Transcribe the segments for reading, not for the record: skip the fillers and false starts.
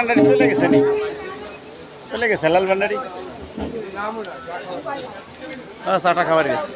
ভান্ডারি চলে গেছে নি? চলে গেছে লাল ভান্ডারি? চাটা খাবার গেছে।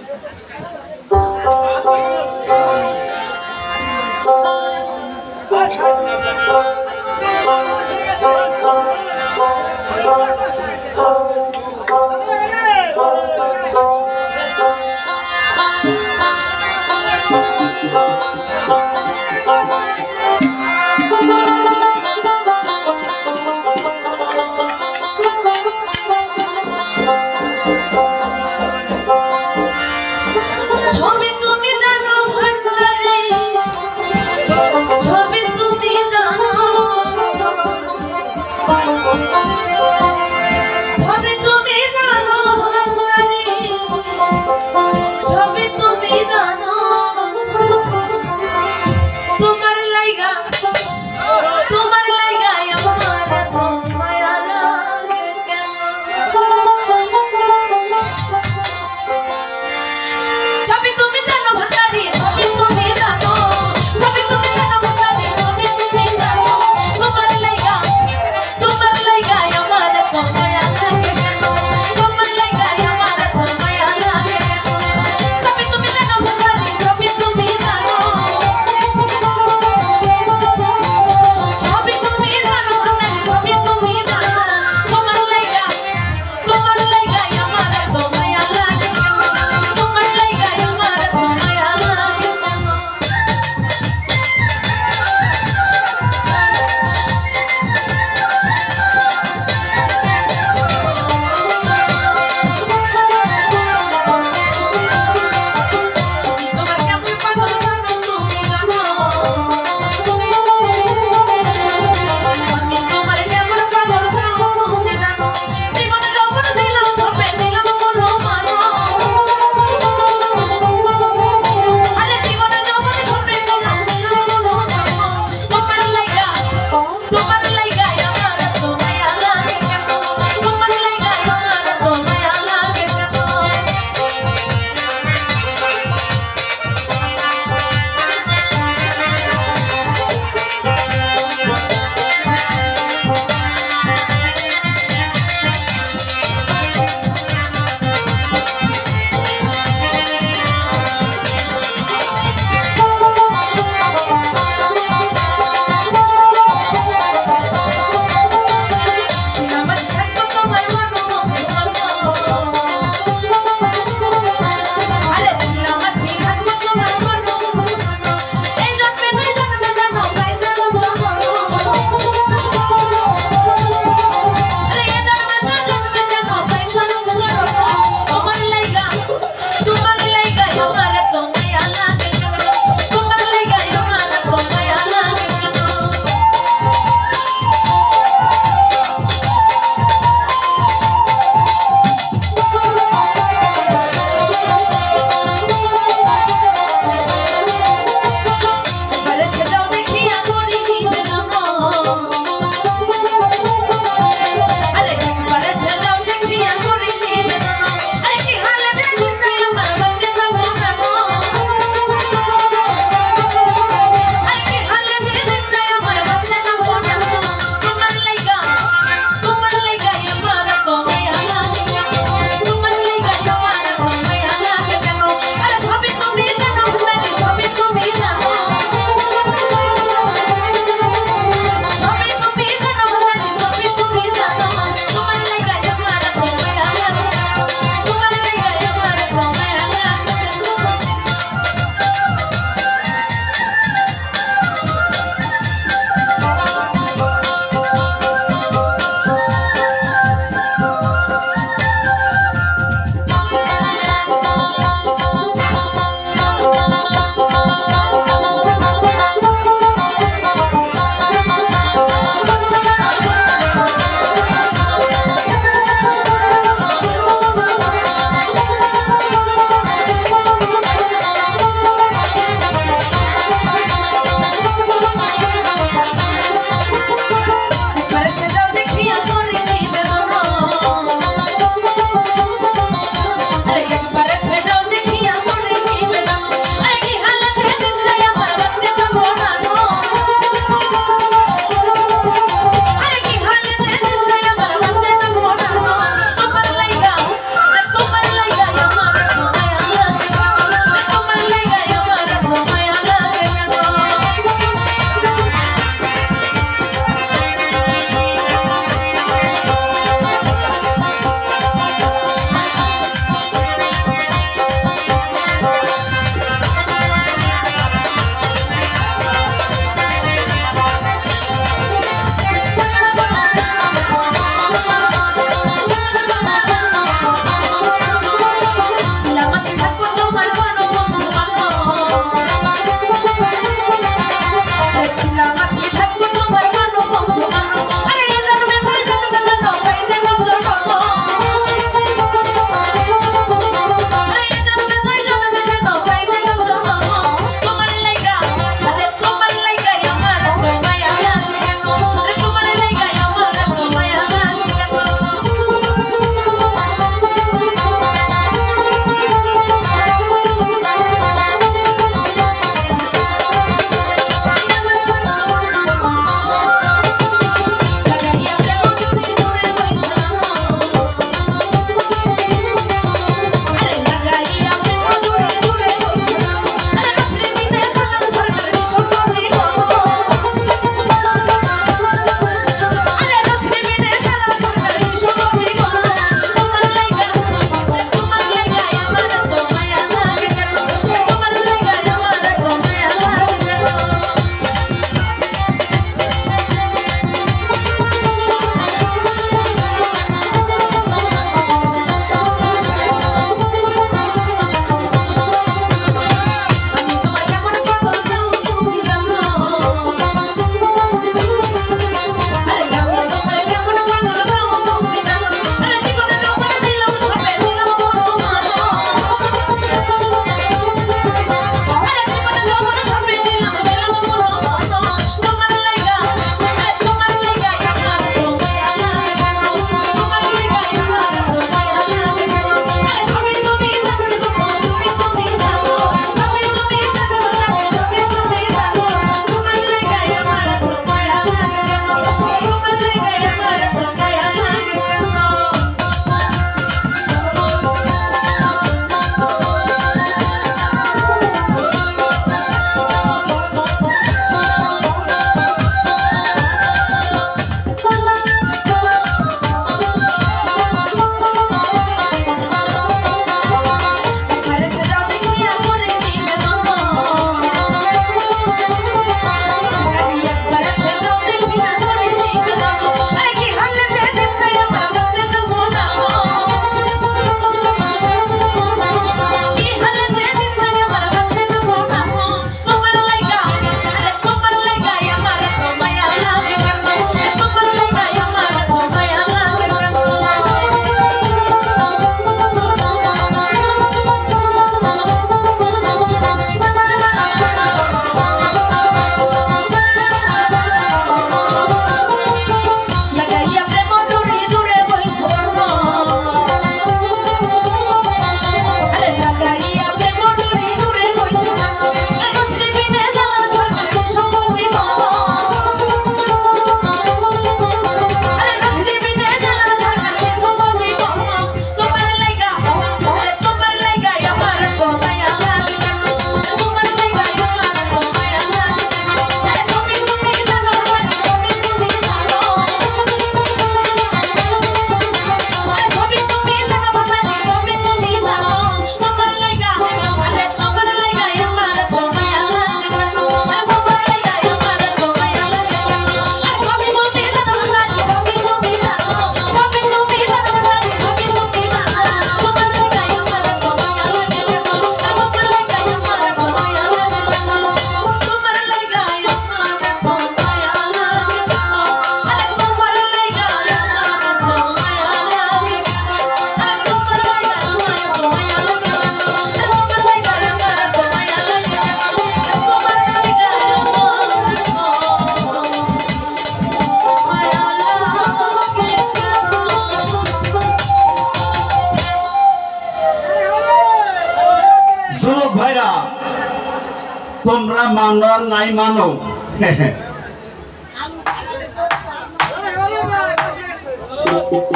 তোমরা মানো আর নাই মানো।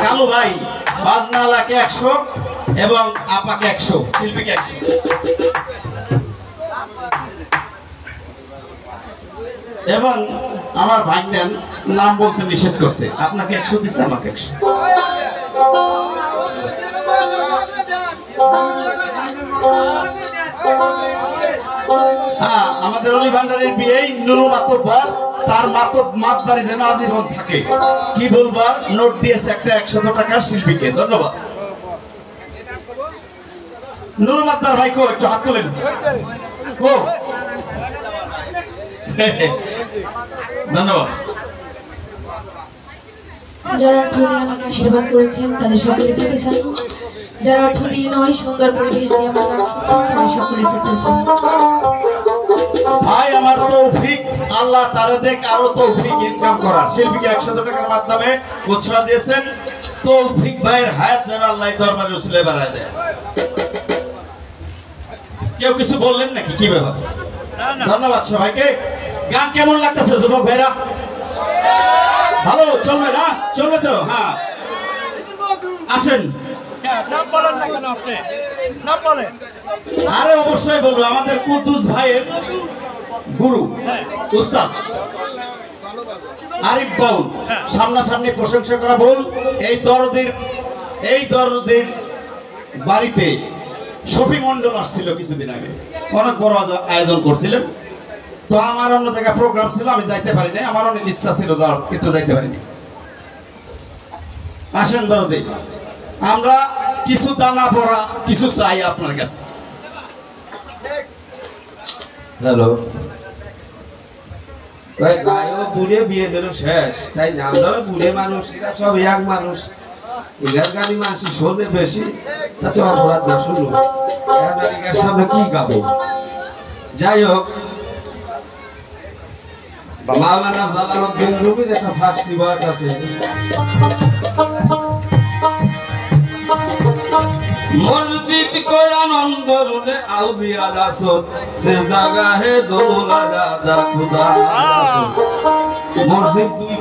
কালু ভাই বাজনালাকে 100 এবং আপাকে 100, শিল্পীকে 100। এবং আমার ভাগ্নের নাম বলতে নিষেধ করছে, আপনাকে 100 দিচ্ছে, আমাকে 100। হ্যাঁ, আমাদের অলি ভান্ডারের বিয়ে নুরু মাতব্বর, তার মাত বাড়ি যেন আজীবন থাকে। কি বলবার, নোট দিয়েছে একটা 100 টাকার শিল্পীকে। ধন্যবাদ। নুরু মাতবার ভাই কো, একটু হাত তোলেন। ধন্যবাদ। যারা অর্থ দিয়ে আমাকে আশীর্বাদ করেছেন তাদের সকলের প্রতি সালাম। যারা অর্থ দিয়ে নয়, সুন্দর পরিবেশ দিয়ে আমার গান শুনছেন তাদের সকলের প্রতি সালাম। ভাই আমার তৌফিক, আল্লাহ তারে দেখ আরো তৌফিক ইনকাম করার। শিল্পীকে 100 টাকার মাধ্যমে উৎসাহ দিয়েছেন। তৌফিক ভাইয়ের হায়াত যেন আল্লাহ দরবারে উসিলে বাড়ায় দেয়। কেউ কিছু বললেন নাকি, কি ব্যাপার? ধন্যবাদ সবাইকে। গান কেমন লাগতেছে যুবক ভাইরা? ভালো চলবে না? চলবে তো? হ্যাঁ, আসেন। আরে অবশ্যই বলবো, আমাদের কুদ্দুস ভাইয়ের গুরু উস্তাদ আরিফ বাউল, সামনাসামনি প্রশংসা করা বল। এই দরদের বাড়িতে শফি মন্ডল আসছিল কিছুদিন আগে, অনেক বড় আয়োজন করছিলেন। তো আমার অন্য জায়গায় প্রোগ্রাম ছিল, আমি যাইতে পারিনি। আমার অনেক ইচ্ছা ছিল যাওয়ার, কিন্তু যাইতে পারিনি। আসেন দরদে, আমরা কিছু দানা পড়া কিছু চাই আপনার কাছে। হ্যালো, গায়ও বুড়ে বিয়ে দিল শেষ, তাই না? আমরা বুড়ে মানুষ, এরা সব ইয়াং মানুষ, এগার গানি মানুষ শোনে বেশি, তাতে অপরাধ না শুনুন। আমেরিকার সামনে কি গাবো? যাই হোক, মাওলানা জালালউদ্দিন রুমির একটা ফার্সি বয়াত আছে, মসজিদ কই আনন্দ রুলে আউলিয়া দাসত সেজদা গাহে জলুলা দাদা খুদা দাসত। মসজিদ দুই